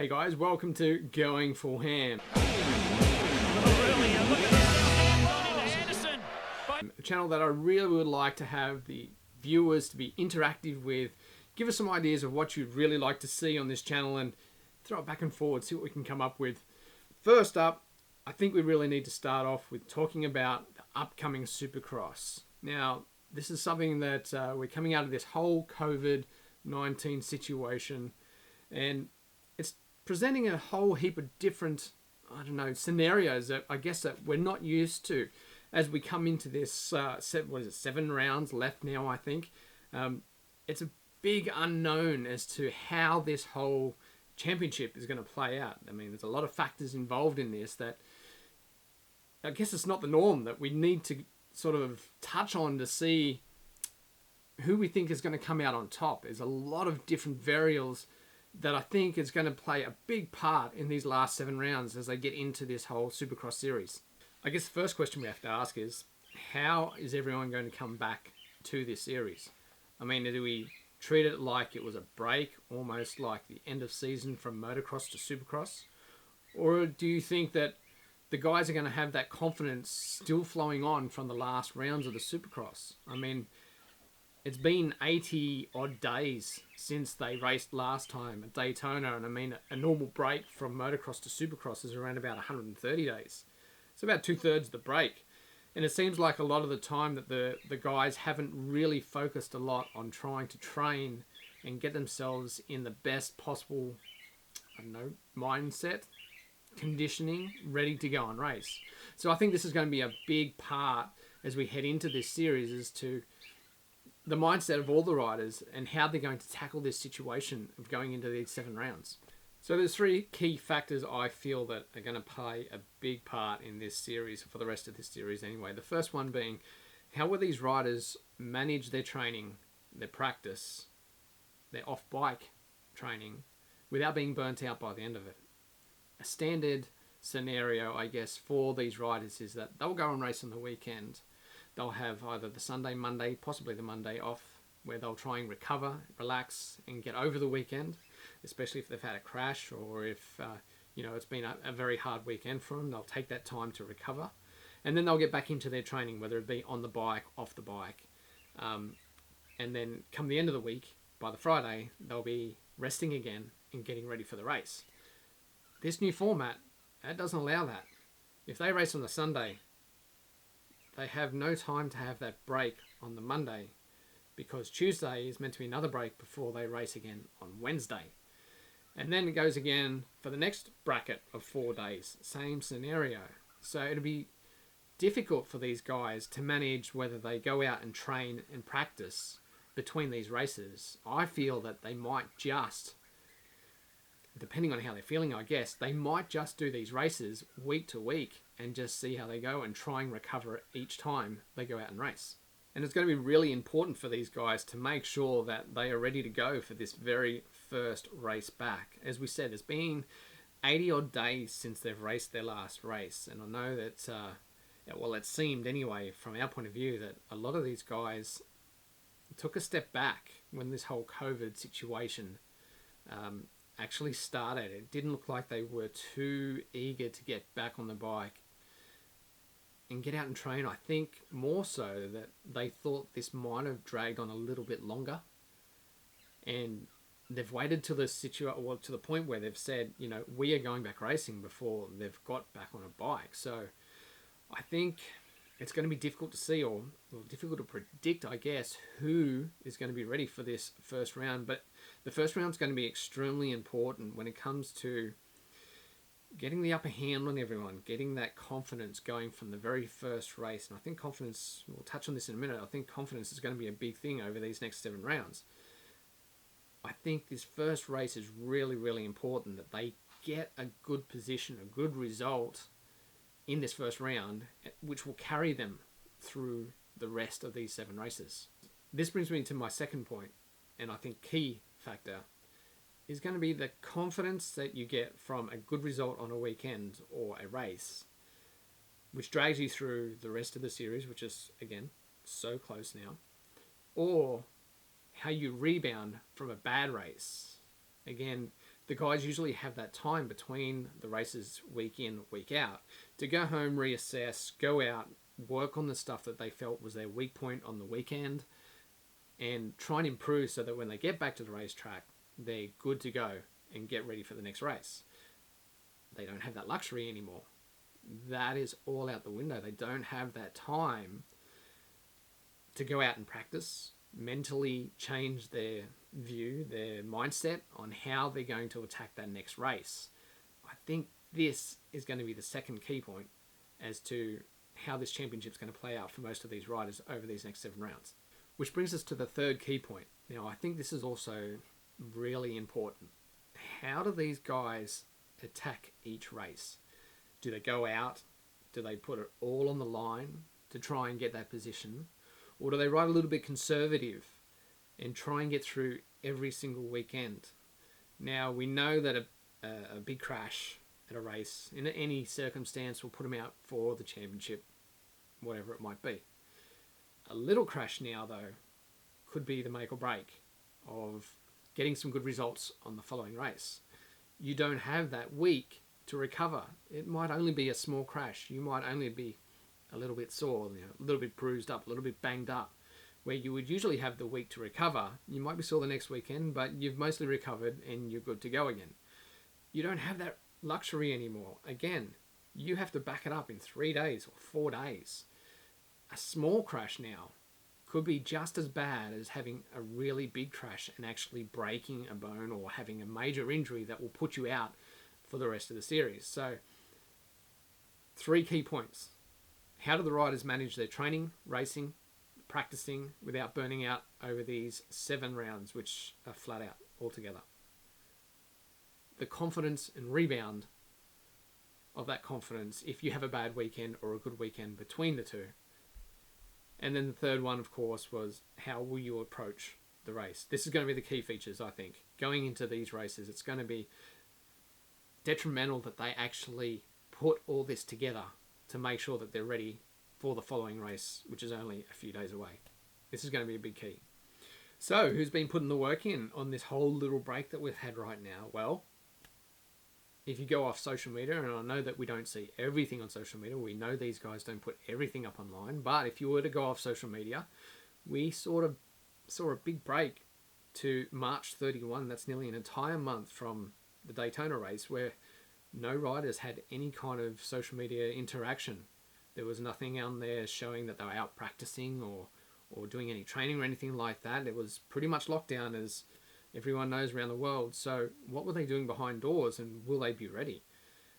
Hey guys, welcome to Going Full Ham. A channel that I really would like to have the viewers to be interactive with. Give us some ideas of what you'd really like to see on this channel and throw it back and forward, see what we can come up with. First up, I think we really need to start off with talking about the upcoming Supercross. Now, this is something that we're coming out of this whole COVID-19 situation, and it's presenting a whole heap of different, scenarios that I guess that we're not used to as we come into this, 7 rounds left now, I think. It's a big unknown as to how this whole championship is going to play out. I mean, there's a lot of factors involved in this that I guess it's not the norm that we need to sort of touch on to see who we think is going to come out on top. There's a lot of different variables that I think is going to play a big part in these last 7 rounds as they get into this whole Supercross series. I guess the first question we have to ask is, how is everyone going to come back to this series? I mean, do we treat it like it was a break, almost like the end of season from motocross to Supercross? Or do you think that the guys are going to have that confidence still flowing on from the last rounds of the Supercross? I mean, it's been 80 odd days since they raced last time at Daytona, and I mean, a normal break from motocross to Supercross is around about 130 days. It's about 2/3 of the break. And it seems like a lot of the time that the guys haven't really focused a lot on trying to train and get themselves in the best possible, mindset, conditioning, ready to go and race. So I think this is going to be a big part as we head into this series as to the mindset of all the riders and how they're going to tackle this situation of going into these 7 rounds. So there's 3 key factors I feel that are going to play a big part in this series, for the rest of this series anyway. The first one being, how will these riders manage their training, their practice, their off-bike training without being burnt out by the end of it? A standard scenario, I guess, for these riders is that they'll go and race on the weekend. They'll have either the Sunday, Monday, possibly the Monday off, where they'll try and recover, relax, and get over the weekend, especially if they've had a crash or if it's been a very hard weekend for them. They'll take that time to recover, and then they'll get back into their training, whether it be on the bike, off the bike, and then come the end of the week, by the Friday, they'll be resting again and getting ready for the race. This new format, that doesn't allow that. If they race on the Sunday, they have no time to have that break on the Monday, because Tuesday is meant to be another break before they race again on Wednesday. And then it goes again for the next bracket of 4 days. Same scenario. So it'll be difficult for these guys to manage whether they go out and train and practice between these races. I feel that they might just, depending on how they're feeling, I guess, they might just do these races week to week and just see how they go and try and recover each time they go out and race. And it's going to be really important for these guys to make sure that they are ready to go for this very first race back. As we said, it's been 80 odd days since they've raced their last race. And I know that, it seemed anyway, from our point of view, that a lot of these guys took a step back when this whole COVID situation actually started. It didn't look like they were too eager to get back on the bike and get out and train. I think more so that they thought this might have dragged on a little bit longer, and they've waited to the point where they've said, we are going back racing before they've got back on a bike. So I think it's going to be difficult to see, or difficult to predict, I guess, who is going to be ready for this first round. But the first round is going to be extremely important when it comes to getting the upper hand on everyone, getting that confidence going from the very first race. And I think confidence, we'll touch on this in a minute, I think confidence is going to be a big thing over these next 7 rounds. I think this first race is really, really important, that they get a good position, a good result in this first round, which will carry them through the rest of these 7 races. This brings me to my second point, and I think key factor, is going to be the confidence that you get from a good result on a weekend or a race, which drags you through the rest of the series, which is, again, so close now, or how you rebound from a bad race. Again, the guys usually have that time between the races week in, week out to go home, reassess, go out, work on the stuff that they felt was their weak point on the weekend, and try and improve so that when they get back to the racetrack, they're good to go and get ready for the next race. They don't have that luxury anymore. That is all out the window. They don't have that time to go out and practice, mentally change their view, their mindset on how they're going to attack that next race. I think this is going to be the second key point as to how this championship is going to play out for most of these riders over these next 7 rounds. Which brings us to the third key point. Now, I think this is also really important. How do these guys attack each race? Do they go out? Do they put it all on the line to try and get that position? Or do they ride a little bit conservative and try and get through every single weekend? Now, we know that a big crash at a race in any circumstance will put them out for the championship, whatever it might be. A little crash now, though, could be the make or break of getting some good results on the following race. You don't have that week to recover. It might only be a small crash. You might only be a little bit sore, a little bit bruised up, a little bit banged up, where you would usually have the week to recover. You might be sore the next weekend, but you've mostly recovered and you're good to go again. You don't have that luxury anymore. Again, you have to back it up in 3 days or 4 days. A small crash now could be just as bad as having a really big crash and actually breaking a bone or having a major injury that will put you out for the rest of the series. So, 3 key points. How do the riders manage their training, racing, practicing without burning out over these 7 rounds, which are flat out altogether? The confidence and rebound of that confidence if you have a bad weekend or a good weekend between the two. And then the third one, of course, was how will you approach the race? This is going to be the key features, I think. Going into these races, it's going to be detrimental that they actually put all this together to make sure that they're ready for the following race, which is only a few days away. This is going to be a big key. So, who's been putting the work in on this whole little break that we've had right now? Well, if you go off social media, and I know that we don't see everything on social media, we know these guys don't put everything up online, but if you were to go off social media, we sort of saw a big break to March 31. That's nearly an entire month from the Daytona race where no riders had any kind of social media interaction. There was nothing on there showing that they were out practicing or doing any training or anything like that. It was pretty much lockdown, as everyone knows around the world. So what were they doing behind doors, and will they be ready?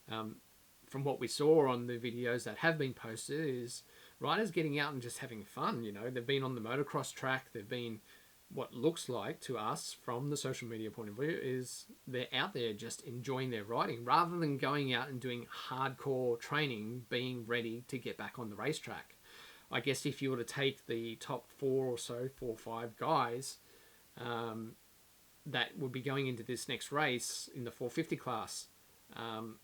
From what we saw on the videos that have been posted is riders getting out and just having fun. They've been on the motocross track. They've been, what looks like to us from the social media point of view, is they're out there just enjoying their riding rather than going out and doing hardcore training, being ready to get back on the racetrack. I guess if you were to take the top 4 or 5 guys that would be going into this next race in the 450 class, Adam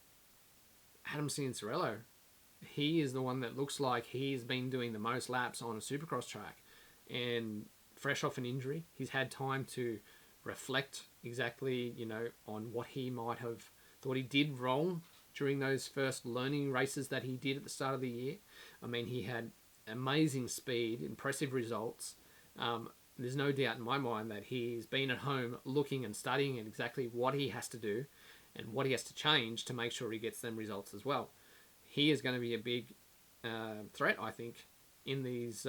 Cianciarulo, he is the one that looks like he's been doing the most laps on a Supercross track, and fresh off an injury, he's had time to reflect exactly, on what he might have thought he did wrong during those first learning races that he did at the start of the year. I mean, he had amazing speed, impressive results. There's no doubt in my mind that he's been at home looking and studying at exactly what he has to do and what he has to change to make sure he gets them results as well. He is going to be a big threat, I think, in these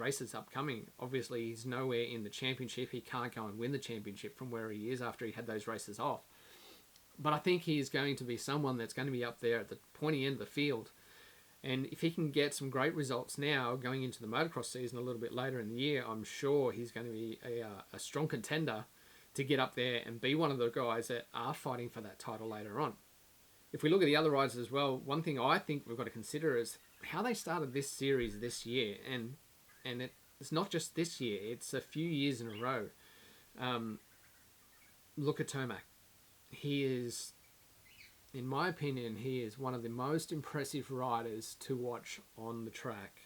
races upcoming. Obviously, he's nowhere in the championship. He can't go and win the championship from where he is after he had those races off. But I think he's going to be someone that's going to be up there at the pointy end of the field. And if he can get some great results now, going into the motocross season a little bit later in the year, I'm sure he's going to be a strong contender to get up there and be one of the guys that are fighting for that title later on. If we look at the other riders as well, one thing I think we've got to consider is how they started this series this year. And it's not just this year, it's a few years in a row. Look at Tomac. He is, in my opinion, he is one of the most impressive riders to watch on the track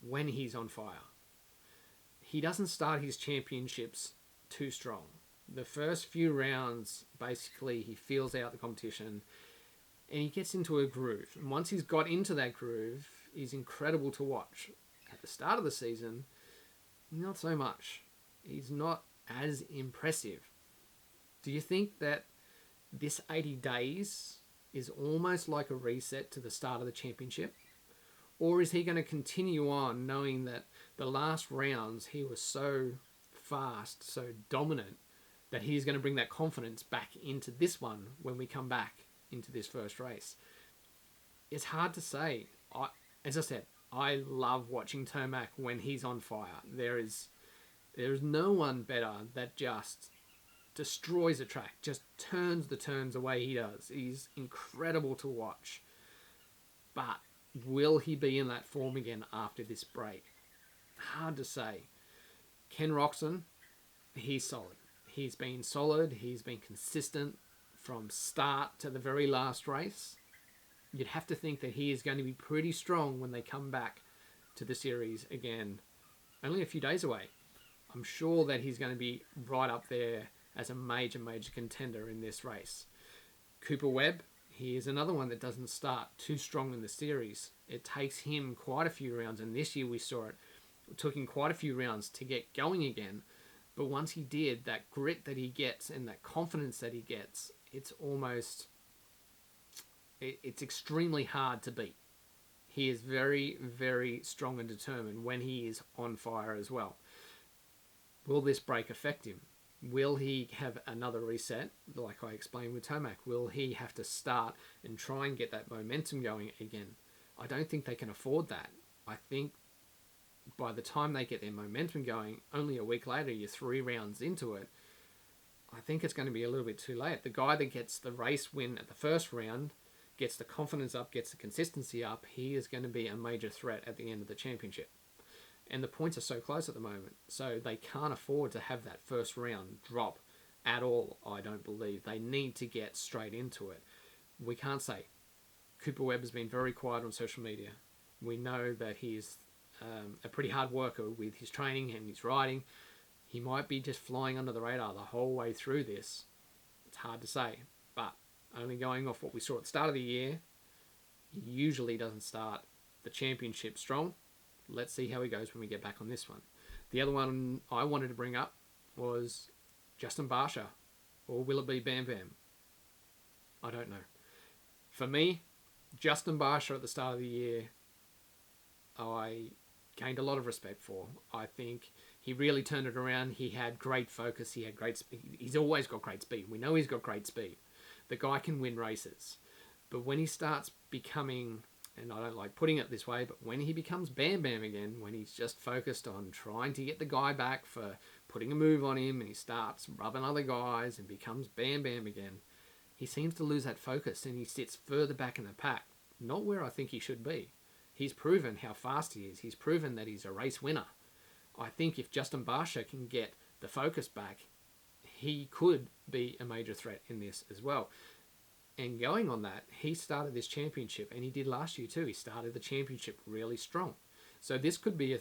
when he's on fire. He doesn't start his championships too strong. The first few rounds, basically, he feels out the competition and he gets into a groove. And once he's got into that groove, he's incredible to watch. At the start of the season, not so much. He's not as impressive. Do you think that this 80 days is almost like a reset to the start of the championship? Or is he going to continue on knowing that the last rounds he was so fast, so dominant, that he's going to bring that confidence back into this one when we come back into this first race? It's hard to say. As I said, I love watching Tomac when he's on fire. There is no one better that just destroys a track, just turns the turns the way he does. He's incredible to watch. But will he be in that form again after this break? Hard to say. Ken Roxon, he's solid. He's been solid. He's been consistent from start to the very last race. You'd have to think that he is going to be pretty strong when they come back to the series again. Only a few days away. I'm sure that he's going to be right up there as a major contender in this race. Cooper Webb, he is another one that doesn't start too strong in the series. It takes him quite a few rounds, and this year we saw it. It took him quite a few rounds to get going again. But once he did, that grit that he gets and that confidence that he gets, it's extremely hard to beat. He is very, very strong and determined when he is on fire as well. Will this break affect him? Will he have another reset, like I explained with Tomac? Will he have to start and try and get that momentum going again? I don't think they can afford that. I think by the time they get their momentum going, only a week later, you're 3 rounds into it, I think it's going to be a little bit too late. The guy that gets the race win at the first round, gets the confidence up, gets the consistency up, he is going to be a major threat at the end of the championship. And the points are so close at the moment, so they can't afford to have that first round drop at all, I don't believe. They need to get straight into it. We can't say. Cooper Webb has been very quiet on social media. We know that he's a pretty hard worker with his training and his riding. He might be just flying under the radar the whole way through this. It's hard to say, but only going off what we saw at the start of the year, he usually doesn't start the championship strong. Let's see how he goes when we get back on this one. The other one I wanted to bring up was Justin Barsha, or will it be Bam Bam? I don't know. For me, Justin Barsha at the start of the year, I gained a lot of respect for. I think he really turned it around. He had great focus. He had great speed. He's always got great speed. We know he's got great speed. The guy can win races. But when he starts becoming, and I don't like putting it this way, but when he becomes Bam Bam again, when he's just focused on trying to get the guy back for putting a move on him, and he starts rubbing other guys and becomes Bam Bam again, he seems to lose that focus and he sits further back in the pack. Not where I think he should be. He's proven how fast he is. He's proven that he's a race winner. I think if Justin Barsha can get the focus back, he could be a major threat in this as well. And going on that, he started this championship, and he did last year too. He started the championship really strong. So this could be a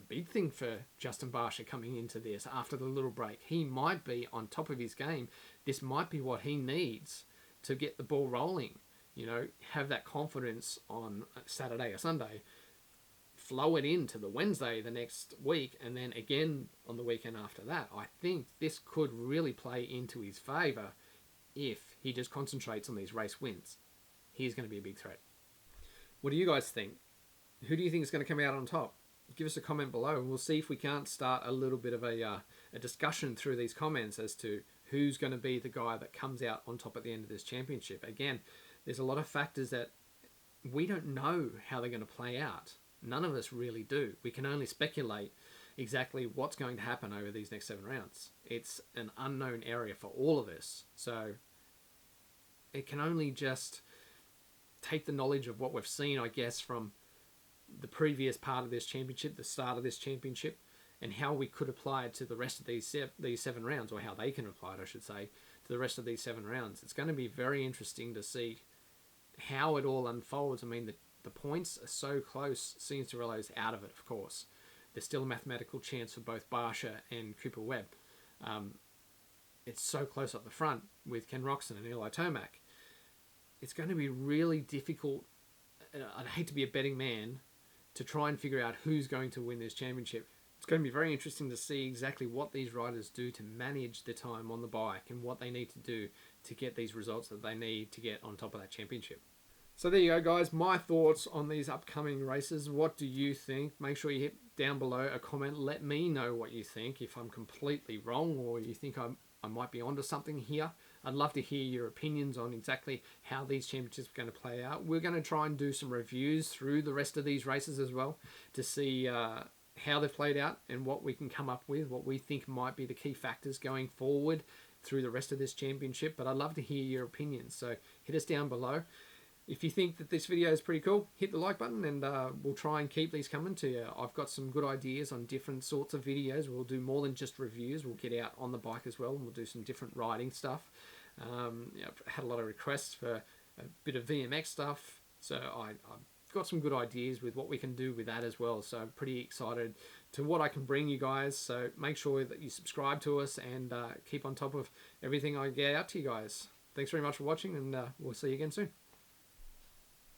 big thing for Justin Barsha coming into this after the little break. He might be on top of his game. This might be what he needs to get the ball rolling. You know, have that confidence on Saturday or Sunday, flow it into the Wednesday the next week, and then again on the weekend after that. I think this could really play into his favour if he just concentrates on these race wins. He's going to be a big threat. What do you guys think? Who do you think is going to come out on top? Give us a comment below, and we'll see if we can't start a little bit of a discussion through these comments as to who's going to be the guy that comes out on top at the end of this championship. Again, there's a lot of factors that we don't know how they're going to play out. None of us really do. We can only speculate exactly what's going to happen over these next 7 rounds. It's an unknown area for all of us. So it can only just take the knowledge of what we've seen, I guess, from the previous part of this championship, the start of this championship, and how we could apply it to the rest of these 7 rounds, or how they can apply it, I should say, to the rest of these 7 rounds. It's going to be very interesting to see how it all unfolds. I mean, the points are so close. Cincerillo's out of it, of course. There's still a mathematical chance for both Barsha and Cooper Webb. It's so close up the front with Ken Roxon and Eli Tomac. It's going to be really difficult. I'd hate to be a betting man to try and figure out who's going to win this championship. It's going to be very interesting to see exactly what these riders do to manage the time on the bike and what they need to do to get these results that they need to get on top of that championship. So there you go, guys. My thoughts on these upcoming races. What do you think? Make sure you hit down below a comment. Let me know what you think. If I'm completely wrong or you think I might be onto something here, I'd love to hear your opinions on exactly how these championships are going to play out. We're going to try and do some reviews through the rest of these races as well to see how they've played out and what we can come up with, what we think might be the key factors going forward through the rest of this championship. But I'd love to hear your opinions. So hit us down below. If you think that this video is pretty cool, hit the like button and we'll try and keep these coming to you. I've got some good ideas on different sorts of videos. We'll do more than just reviews. We'll get out on the bike as well and we'll do some different riding stuff. I've had a lot of requests for a bit of VMX stuff. So I've got some good ideas with what we can do with that as well. So I'm pretty excited to what I can bring you guys. So make sure that you subscribe to us and keep on top of everything I get out to you guys. Thanks very much for watching and we'll see you again soon.